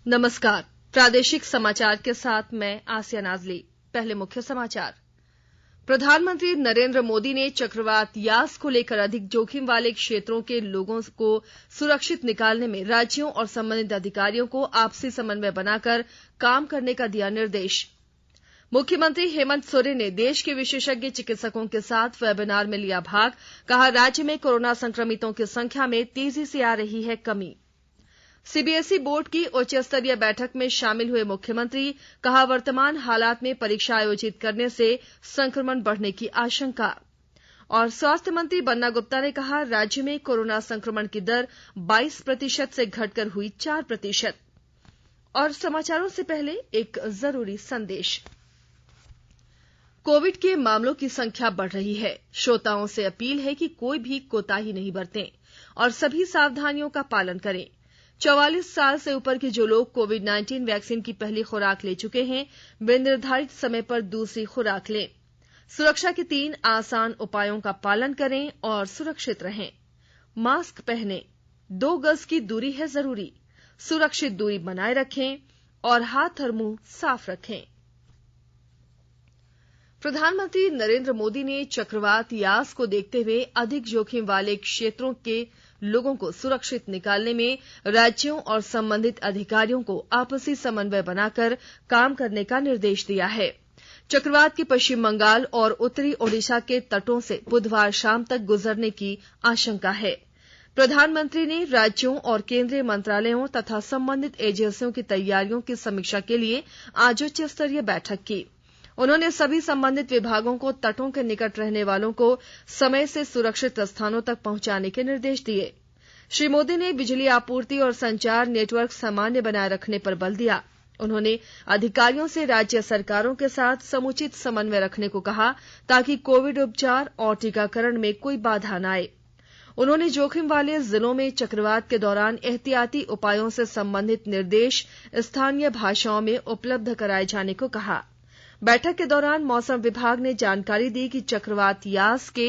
नमस्कार। प्रादेशिक समाचार के साथ मैं आसिया नाजली। पहले मुख्य समाचार। प्रधानमंत्री नरेंद्र मोदी ने चक्रवात यास को लेकर अधिक जोखिम वाले क्षेत्रों के लोगों को सुरक्षित निकालने में राज्यों और संबंधित अधिकारियों को आपसी समन्वय बनाकर काम करने का दिया निर्देश। मुख्यमंत्री हेमंत सोरेन ने देश के विशेषज्ञ चिकित्सकों के साथ वेबिनार में लिया भाग। कहा, राज्य में कोरोना संक्रमितों की संख्या में तेजी से आ रही है कमी। सीबीएसई बोर्ड की उच्च स्तरीय बैठक में शामिल हुए मुख्यमंत्री। कहा, वर्तमान हालात में परीक्षा आयोजित करने से संक्रमण बढ़ने की आशंका। और स्वास्थ्य मंत्री बन्ना गुप्ता ने कहा, राज्य में कोरोना संक्रमण की दर 22% से घटकर हुई 4%। और समाचारों से पहले एक जरूरी संदेश। कोविड के मामलों की संख्या बढ़ रही है। श्रोताओं से अपील है कि कोई भी कोताही नहीं बरतें और सभी सावधानियों का पालन करें। 44 साल से ऊपर के जो लोग कोविड-19 वैक्सीन की पहली खुराक ले चुके हैं, वे निर्धारित समय पर दूसरी खुराक लें। सुरक्षा के 3 आसान उपायों का पालन करें और सुरक्षित रहें। मास्क पहनें, 2 गज की दूरी है जरूरी, सुरक्षित दूरी बनाए रखें और हाथ और मुंह साफ रखें। प्रधानमंत्री नरेंद्र मोदी ने चक्रवात यास को देखते हुए अधिक जोखिम वाले क्षेत्रों के लोगों को सुरक्षित निकालने में राज्यों और संबंधित अधिकारियों को आपसी समन्वय बनाकर काम करने का निर्देश दिया है। चक्रवात के पश्चिम बंगाल और उत्तरी ओडिशा के तटों से बुधवार शाम तक गुजरने की आशंका है। प्रधानमंत्री ने राज्यों और केंद्रीय मंत्रालयों तथा संबंधित एजेंसियों की तैयारियों की समीक्षा के लिए आज उच्च स्तरीय बैठक की। उन्होंने सभी संबंधित विभागों को तटों के निकट रहने वालों को समय से सुरक्षित स्थानों तक पहुंचाने के निर्देश दिए। श्री मोदी ने बिजली आपूर्ति और संचार नेटवर्क सामान्य बनाए रखने पर बल दिया। उन्होंने अधिकारियों से राज्य सरकारों के साथ समुचित समन्वय रखने को कहा ताकि कोविड उपचार और टीकाकरण में कोई बाधा न आए। उन्होंने जोखिम वाले जिलों में चक्रवात के दौरान एहतियाती उपायों से संबंधित निर्देश स्थानीय भाषाओं में उपलब्ध कराए जाने को कहा। बैठक के दौरान मौसम विभाग ने जानकारी दी कि चक्रवात यास के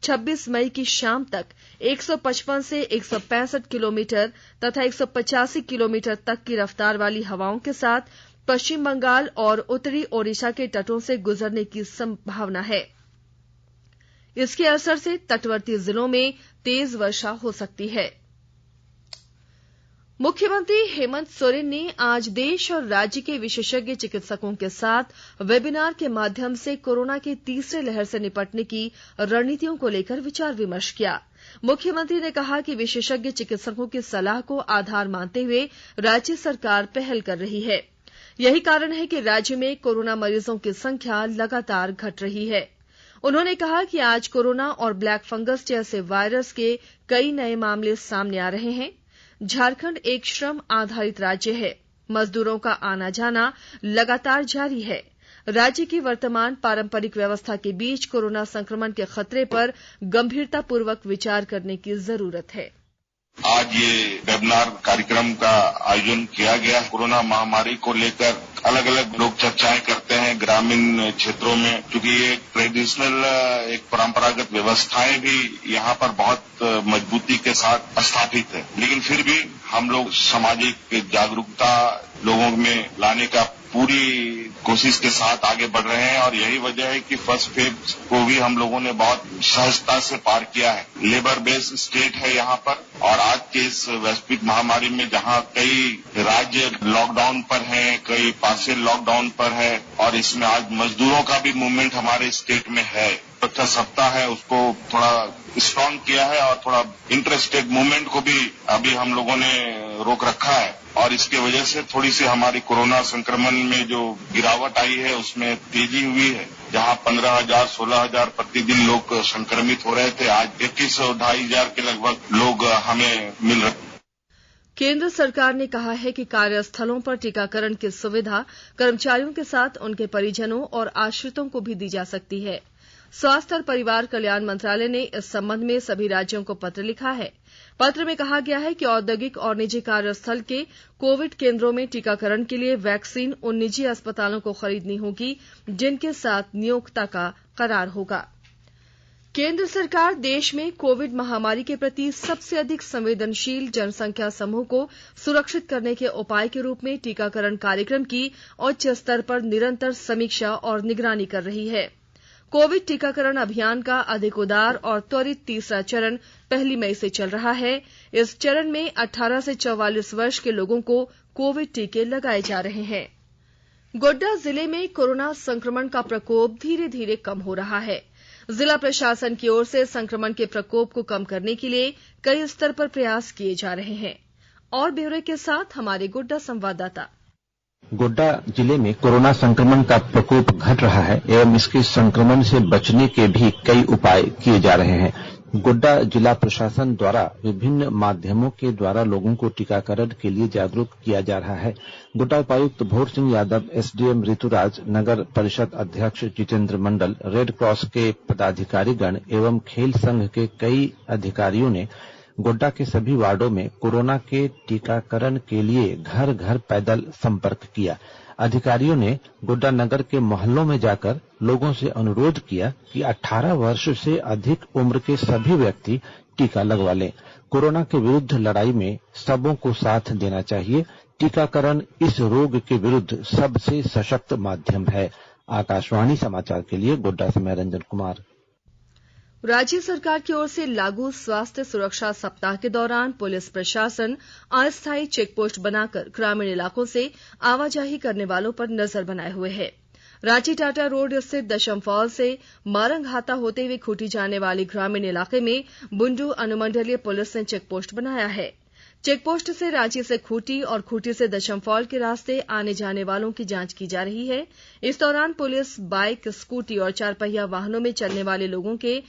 26 मई की शाम तक 155 से 165 किलोमीटर तथा 185 किलोमीटर तक की रफ्तार वाली हवाओं के साथ पश्चिम बंगाल और उत्तरी ओडिशा के तटों से गुजरने की संभावना है। इसके असर से तटवर्ती जिलों में तेज वर्षा हो सकती है। मुख्यमंत्री हेमंत सोरेन ने आज देश और राज्य के विशेषज्ञ चिकित्सकों के साथ वेबिनार के माध्यम से कोरोना की तीसरी लहर से निपटने की रणनीतियों को लेकर विचार विमर्श किया। मुख्यमंत्री ने कहा कि विशेषज्ञ चिकित्सकों की सलाह को आधार मानते हुए राज्य सरकार पहल कर रही है। यही कारण है कि राज्य में कोरोना मरीजों की संख्या लगातार घट रही है। उन्होंने कहा कि आज कोरोना और ब्लैक फंगस जैसे वायरस के कई नए मामले सामने आ रहे हैं। झारखंड एक श्रम आधारित राज्य है। मजदूरों का आना जाना लगातार जारी है। राज्य की वर्तमान पारंपरिक व्यवस्था के बीच कोरोना संक्रमण के खतरे पर गंभीरतापूर्वक विचार करने की जरूरत है। आज ये वेबिनार कार्यक्रम का आयोजन किया गया। कोरोना महामारी को लेकर अलग अलग लोग चर्चाएं करते हैं ग्रामीण क्षेत्रों में, क्योंकि ये ट्रेडिशनल एक परंपरागत व्यवस्थाएं भी यहाँ पर बहुत मजबूती के साथ स्थापित है, लेकिन फिर भी हम लोग सामाजिक जागरूकता लोगों में लाने का पूरी कोशिश के साथ आगे बढ़ रहे हैं। और यही वजह है कि फर्स्ट फेज को भी हम लोगों ने बहुत सहजता से पार किया है। लेबर बेस्ड स्टेट है यहाँ पर, और आज के इस वैश्विक महामारी में जहाँ कई राज्य लॉकडाउन पर हैं, कई पार्शियल लॉकडाउन पर है, और इसमें आज मजदूरों का भी मूवमेंट हमारे स्टेट में है। अच्छा सप्ताह है, उसको थोड़ा स्ट्रांग किया है और थोड़ा इंटरस्टेट मूवमेंट को भी अभी हम लोगों ने रोक रखा है, और इसके वजह से थोड़ी सी हमारी कोरोना संक्रमण में जो गिरावट आई है उसमें तेजी हुई है। जहां 15,000 16,000 प्रतिदिन लोग संक्रमित हो रहे थे, आज 21,000-2,500 के लगभग लोग हमें मिल रहे हैं। केंद्र सरकार ने कहा है कि कार्यस्थलों पर टीकाकरण की सुविधा कर्मचारियों के साथ उनके परिजनों और आश्रितों को भी दी जा सकती है। स्वास्थ्य और परिवार कल्याण मंत्रालय ने इस संबंध में सभी राज्यों को पत्र लिखा है। पत्र में कहा गया है कि औद्योगिक और निजी कार्यस्थल के कोविड केंद्रों में टीकाकरण के लिए वैक्सीन उन निजी अस्पतालों को खरीदनी होगी जिनके साथ नियोक्ता का करार होगा। केंद्र सरकार देश में कोविड महामारी के प्रति सबसे अधिक संवेदनशील जनसंख्या समूह को सुरक्षित करने के उपाय के रूप में टीकाकरण कार्यक्रम की उच्च स्तर पर निरंतर समीक्षा और निगरानी कर रही है। कोविड टीकाकरण अभियान का अधिक उदार और त्वरित तीसरा चरण 1 मई से चल रहा है। इस चरण में 18 से 44 वर्ष के लोगों को कोविड टीके लगाए जा रहे हैं। गोड्डा जिले में कोरोना संक्रमण का प्रकोप धीरे धीरे कम हो रहा है। जिला प्रशासन की ओर से संक्रमण के प्रकोप को कम करने के लिए कई स्तर पर प्रयास किए जा रहे हैं। और ब्यौरे के साथ हमारे गोड्डा संवाददाता। गोड्डा जिले में कोरोना संक्रमण का प्रकोप घट रहा है एवं इसके संक्रमण से बचने के भी कई उपाय किए जा रहे हैं। गोड्डा जिला प्रशासन द्वारा विभिन्न माध्यमों के द्वारा लोगों को टीकाकरण के लिए जागरूक किया जा रहा है। गोड्डा उपायुक्त भोर सिंह यादव, एसडीएम ऋतुराज, नगर परिषद अध्यक्ष जितेंद्र मंडल, रेड क्रॉस के पदाधिकारीगण एवं खेल संघ के कई अधिकारियों ने गोड्डा के सभी वार्डों में कोरोना के टीकाकरण के लिए घर घर पैदल संपर्क किया। अधिकारियों ने गोड्डा नगर के मोहल्लों में जाकर लोगों से अनुरोध किया कि 18 वर्ष से अधिक उम्र के सभी व्यक्ति टीका लगवा लें। कोरोना के विरुद्ध लड़ाई में सबों को साथ देना चाहिए। टीकाकरण इस रोग के विरुद्ध सबसे सशक्त माध्यम है। आकाशवाणी समाचार के लिए गोड्डा से मैं रंजन कुमार। राज्य सरकार की ओर से लागू स्वास्थ्य सुरक्षा सप्ताह के दौरान पुलिस प्रशासन अस्थायी चेकपोस्ट बनाकर ग्रामीण इलाकों से आवाजाही करने वालों पर नजर बनाए हुए है। रांची टाटा रोड स्थित दशम फॉल से मारंगहाता होते हुए खूंटी जाने वाले ग्रामीण इलाके में बुंडू अनुमंडलीय पुलिस ने चेकपोस्ट बनाया है। चेकपोस्ट से रांची से खूंटी और खूंटी से दशम फॉल के रास्ते आने जाने वालों की जांच की जा रही है। इस दौरान पुलिस बाइक, स्कूटी और 4 पहिया वाहनों में चलने वाले लोगों के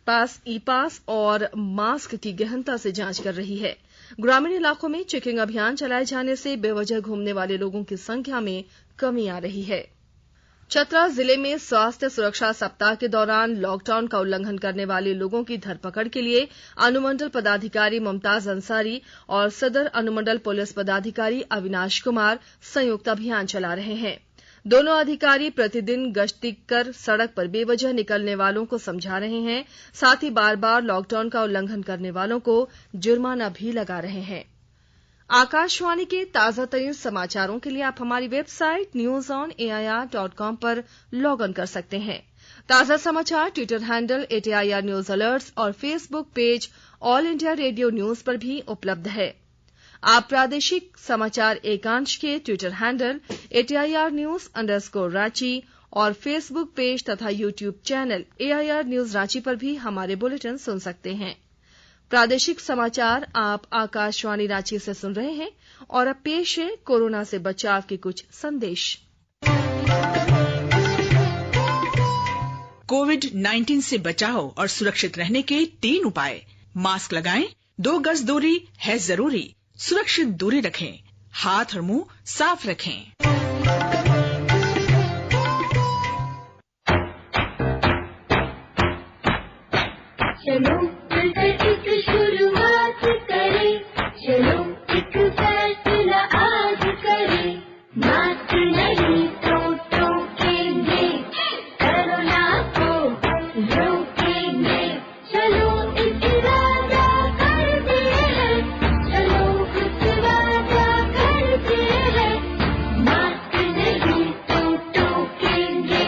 पास ई पास और मास्क की गहनता से जांच कर रही है। ग्रामीण इलाकों में चेकिंग अभियान चलाए जाने से बेवजह घूमने वाले लोगों की संख्या में कमी आ रही है। चतरा जिले में स्वास्थ्य सुरक्षा सप्ताह के दौरान लॉकडाउन का उल्लंघन करने वाले लोगों की धरपकड़ के लिए अनुमंडल पदाधिकारी मुमताज अंसारी और सदर अनुमंडल पुलिस पदाधिकारी अविनाश कुमार संयुक्त अभियान चला रहे हैं। दोनों अधिकारी प्रतिदिन गश्ती कर सड़क पर बेवजह निकलने वालों को समझा रहे हैं। साथ ही बार बार लॉकडाउन का उल्लंघन करने वालों को जुर्माना भी लगा रहे हैं। आकाशवाणी के ताजा तरीन समाचारों के लिए आप हमारी वेबसाइट newsonair.com पर लॉग इन कर सकते हैं। ताजा समाचार Twitter handle @AIR news alerts और Facebook page All India Radio News पर भी उपलब्ध है। आप प्रादेशिक समाचार एकांश के ट्विटर हैंडल @AIR News_Ranchi और फेसबुक पेज तथा YouTube channel AIR news Ranchi पर भी हमारे बुलेटिन सुन सकते हैं। प्रादेशिक समाचार आप आकाशवाणी रांची से सुन रहे हैं और अब पेश है कोरोना से बचाव के कुछ संदेश। कोविड-19 से बचाव और सुरक्षित रहने के 3 उपाय। मास्क लगाएं, 2 गज दूरी है जरूरी, सुरक्षित दूरी रखें, हाथ और मुंह साफ रखें। चलो मिलकर एक शुरुआत करें, चलो एक फैसला आज करें, मास्क नहीं तो टोकेंगे, कोरोना को रोकेंगे, चलो इस वादा करते हैं, चलो इस वादा करते हैं, मास्क नहीं तो टोकेंगे,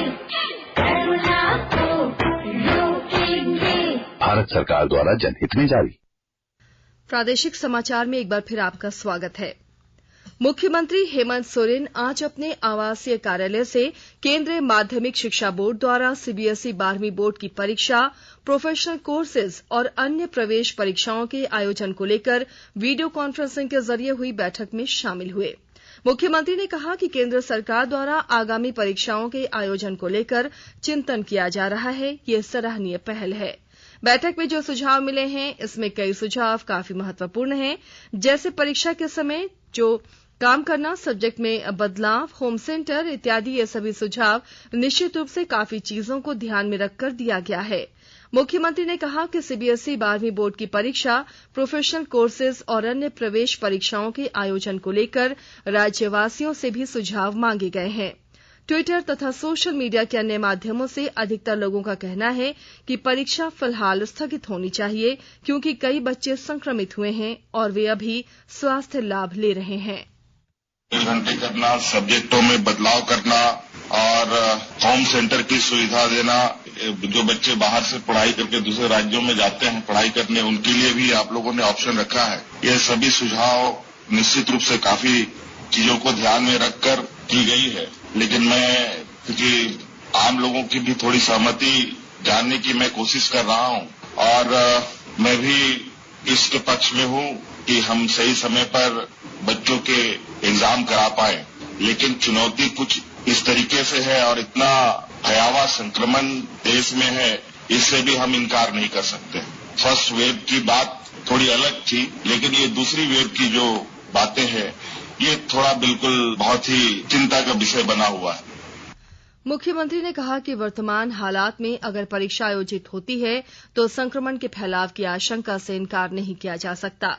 कोरोना को रोकेंगे। भारत सरकार द्वारा जनहित में जारी। प्रादेशिक समाचार में एक बार फिर आपका स्वागत है। मुख्यमंत्री हेमंत सोरेन आज अपने आवासीय कार्यालय से केंद्रीय माध्यमिक शिक्षा बोर्ड द्वारा सीबीएसई 12वीं बोर्ड की परीक्षा, प्रोफेशनल कोर्सेज और अन्य प्रवेश परीक्षाओं के आयोजन को लेकर वीडियो कॉन्फ्रेंसिंग के जरिए हुई बैठक में शामिल हुए। मुख्यमंत्री ने कहा कि केंद्र सरकार द्वारा आगामी परीक्षाओं के आयोजन को लेकर चिंतन किया जा रहा है। यह सराहनीय पहल है। बैठक में जो सुझाव मिले हैं, इसमें कई सुझाव काफी महत्वपूर्ण हैं, जैसे परीक्षा के समय जो काम करना, सब्जेक्ट में बदलाव, होम सेंटर इत्यादि। ये सभी सुझाव निश्चित रूप से काफी चीजों को ध्यान में रखकर दिया गया है। मुख्यमंत्री ने कहा कि सीबीएसई 12वीं बोर्ड की परीक्षा, प्रोफेशनल कोर्सेज और अन्य प्रवेश परीक्षाओं के आयोजन को लेकर राज्यवासियों से भी सुझाव मांगे गए हैं। ट्विटर तथा सोशल मीडिया के अन्य माध्यमों से अधिकतर लोगों का कहना है कि परीक्षा फिलहाल स्थगित होनी चाहिए, क्योंकि कई बच्चे संक्रमित हुए हैं और वे अभी स्वास्थ्य लाभ ले रहे हैं। 1 घंटे करना, सब्जेक्टों में बदलाव करना और होम सेंटर की सुविधा देना। जो बच्चे बाहर से पढ़ाई करके दूसरे राज्यों में जाते हैं पढ़ाई करने, उनके लिए भी आप लोगों ने ऑप्शन रखा है। ये सभी सुझाव निश्चित रूप से काफी चीजों को ध्यान में रखकर की गई है, लेकिन मैं क्योंकि आम लोगों की भी थोड़ी सहमति जानने की मैं कोशिश कर रहा हूं और मैं भी इसके पक्ष में हूं कि हम सही समय पर बच्चों के एग्जाम करा पाए, लेकिन चुनौती कुछ इस तरीके से है और इतना भयावह संक्रमण देश में है, इससे भी हम इनकार नहीं कर सकते। फर्स्ट वेव की बात थोड़ी अलग थी, लेकिन ये दूसरी वेव की जो बातें हैं ये थोड़ा बिल्कुल बहुत ही चिंता का विषय बना हुआ है। मुख्यमंत्री ने कहा कि वर्तमान हालात में अगर परीक्षा आयोजित होती है तो संक्रमण के फैलाव की आशंका से इनकार नहीं किया जा सकता।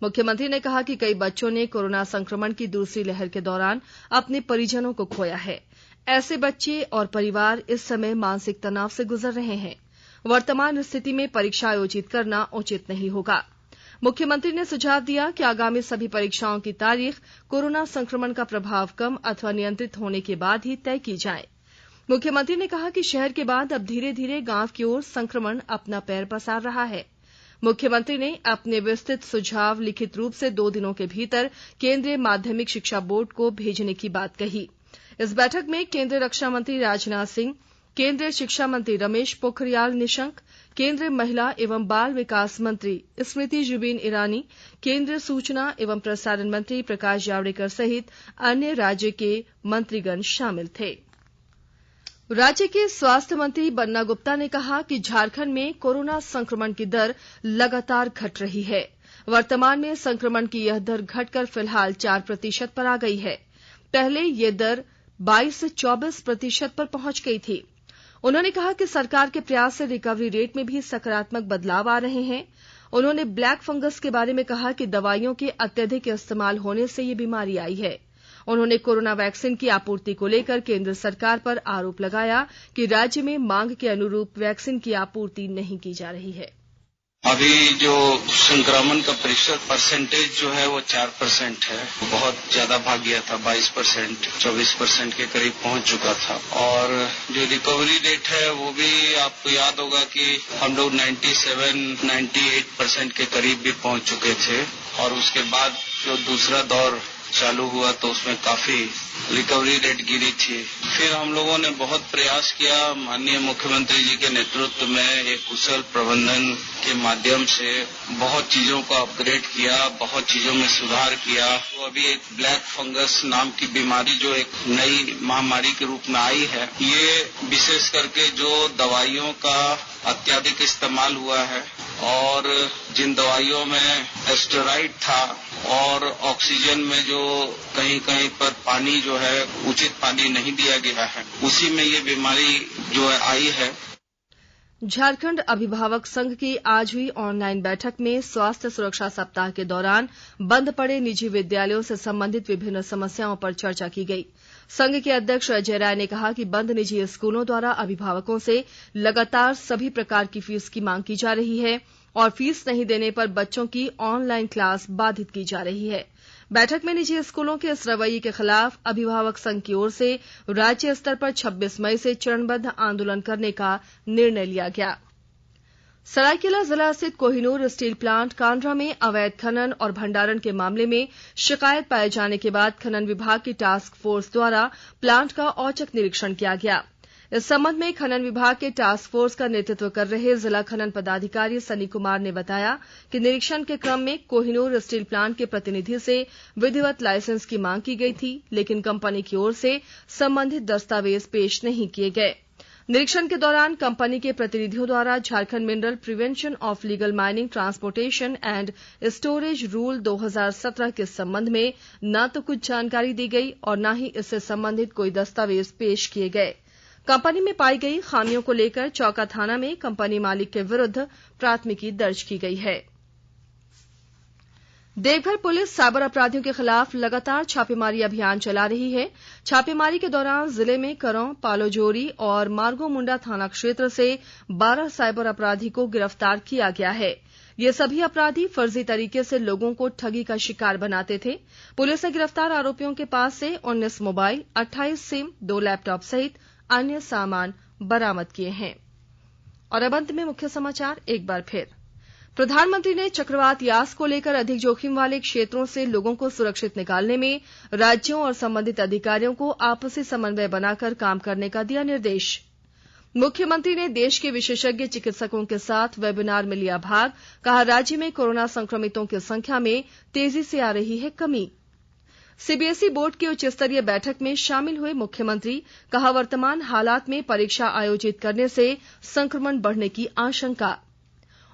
मुख्यमंत्री ने कहा कि कई बच्चों ने कोरोना संक्रमण की दूसरी लहर के दौरान अपने परिजनों को खोया है। ऐसे बच्चे और परिवार इस समय मानसिक तनाव से गुजर रहे हैं। वर्तमान स्थिति में परीक्षा आयोजित करना उचित नहीं होगा। मुख्यमंत्री ने सुझाव दिया कि आगामी सभी परीक्षाओं की तारीख कोरोना संक्रमण का प्रभाव कम अथवा नियंत्रित होने के बाद ही तय की जाए। मुख्यमंत्री ने कहा कि शहर के बाद अब धीरे धीरे गांव की ओर संक्रमण अपना पैर पसार रहा है। मुख्यमंत्री ने अपने विस्तृत सुझाव लिखित रूप से 2 दिनों के भीतर केंद्रीय माध्यमिक शिक्षा बोर्ड को भेजने की बात कही। इस बैठक में केंद्रीय रक्षा मंत्री राजनाथ सिंह, केंद्रीय शिक्षा मंत्री रमेश पोखरियाल निशंक, केंद्रीय महिला एवं बाल विकास मंत्री स्मृति जुबिन ईरानी, केंद्रीय सूचना एवं प्रसारण मंत्री प्रकाश जावड़ेकर सहित अन्य राज्य के मंत्रीगण शामिल थे। राज्य के स्वास्थ्य मंत्री बन्ना गुप्ता ने कहा कि झारखंड में कोरोना संक्रमण की दर लगातार घट रही है। वर्तमान में संक्रमण की यह दर घटकर फिलहाल 4% पर आ गई है। पहले यह दर 22 से 24% पर पहुंच गई थी। उन्होंने कहा कि सरकार के प्रयास से रिकवरी रेट में भी सकारात्मक बदलाव आ रहे हैं। उन्होंने ब्लैक फंगस के बारे में कहा कि दवाइयों के अत्यधिक इस्तेमाल होने से ये बीमारी आई है। उन्होंने कोरोना वैक्सीन की आपूर्ति को लेकर केंद्र सरकार पर आरोप लगाया कि राज्य में मांग के अनुरूप वैक्सीन की आपूर्ति नहीं की जा रही है। अभी जो संक्रमण का परसेंटेज जो है वो 4% है, बहुत ज्यादा भाग गया था, 22%, 24% के करीब पहुंच चुका था। और जो रिकवरी रेट है वो भी आपको याद होगा कि हम लोग 97-98% के करीब भी पहुंच चुके थे और उसके बाद जो दूसरा दौर चालू हुआ तो उसमें काफी रिकवरी रेट गिरी थी। फिर हम लोगों ने बहुत प्रयास किया, माननीय मुख्यमंत्री जी के नेतृत्व में एक कुशल प्रबंधन के माध्यम से बहुत चीजों को अपग्रेड किया, बहुत चीजों में सुधार किया। तो अभी एक ब्लैक फंगस नाम की बीमारी जो एक नई महामारी के रूप में आई है, ये विशेष करके जो दवाइयों का अत्यधिक इस्तेमाल हुआ है और जिन दवाइयों में एस्टेरॉइड था और ऑक्सीजन में जो कहीं कहीं पर पानी जो है उचित पानी नहीं दिया गया है, उसी में ये बीमारी जो है आई है। झारखंड अभिभावक संघ की आज हुई ऑनलाइन बैठक में स्वास्थ्य सुरक्षा सप्ताह के दौरान बंद पड़े निजी विद्यालयों से संबंधित विभिन्न समस्याओं पर चर्चा की गई। संघ के अध्यक्ष अजय राय ने कहा कि बंद निजी स्कूलों द्वारा अभिभावकों से लगातार सभी प्रकार की फीस की मांग की जा रही है और फीस नहीं देने पर बच्चों की ऑनलाइन क्लास बाधित की जा रही है। बैठक में निजी स्कूलों के इस रवैये के खिलाफ अभिभावक संघ की ओर से राज्य स्तर पर 26 मई से चरणबद्ध आंदोलन करने का निर्णय लिया गया। सरायकेला जिला स्थित कोहिनूर स्टील प्लांट कांड्रा में अवैध खनन और भंडारण के मामले में शिकायत पाए जाने के बाद खनन विभाग की टास्क फोर्स द्वारा प्लांट का औचक निरीक्षण किया गया। इस संबंध में खनन विभाग के टास्क फोर्स का नेतृत्व कर रहे जिला खनन पदाधिकारी सनी कुमार ने बताया कि निरीक्षण के क्रम में कोहिनूर स्टील प्लांट के प्रतिनिधि से विधिवत लाइसेंस की मांग की गई थी, लेकिन कंपनी की ओर से संबंधित दस्तावेज पेश नहीं किए गए। निरीक्षण के दौरान कंपनी के प्रतिनिधियों द्वारा Jharkhand mineral prevention of legal mining transportation and storage rule 2017 के संबंध में न तो कुछ जानकारी दी गई और न ही इससे संबंधित कोई दस्तावेज पेश किए गए। कंपनी में पाई गई खामियों को लेकर चौका थाना में कंपनी मालिक के विरुद्ध प्राथमिकी दर्ज की गई है। देवघर पुलिस साइबर अपराधियों के खिलाफ लगातार छापेमारी अभियान चला रही है। छापेमारी के दौरान जिले में करौं, पालोजोरी और मार्गोमुंडा थाना क्षेत्र से 12 साइबर अपराधी को गिरफ्तार किया गया है। ये सभी अपराधी फर्जी तरीके से लोगों को ठगी का शिकार बनाते थे। पुलिस ने गिरफ्तार आरोपियों के पास से 19 मोबाइल, 28 सिम, 2 लैपटॉप सहित अन्य सामान बरामद किए हैं। और अब अंत में मुख्य समाचार एक बार फिर। प्रधानमंत्री ने चक्रवात यास को लेकर अधिक जोखिम वाले क्षेत्रों से लोगों को सुरक्षित निकालने में राज्यों और संबंधित अधिकारियों को आपसी समन्वय बनाकर काम करने का दिया निर्देश। मुख्यमंत्री ने देश के विशेषज्ञ चिकित्सकों के साथ वेबिनार में लिया भाग। कहा, राज्य में कोरोना संक्रमितों की संख्या में तेजी से आ रही है कमी। सीबीएसई बोर्ड की उच्च स्तरीय बैठक में शामिल हुए मुख्यमंत्री। कहा, वर्तमान हालात में परीक्षा आयोजित करने से संक्रमण बढ़ने की आशंका।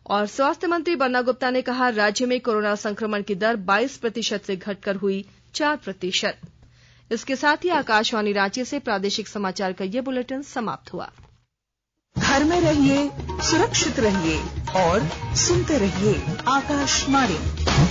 और स्वास्थ्य मंत्री बन्ना गुप्ता ने कहा, राज्य में कोरोना संक्रमण की दर 22% से घटकर हुई 4%। इसके साथ ही आकाशवाणी रांची से प्रादेशिक समाचार का ये बुलेटिन समाप्त हुआ। घर में रहिए, सुरक्षित रहिए और सुनते रहिए आकाशवाणी।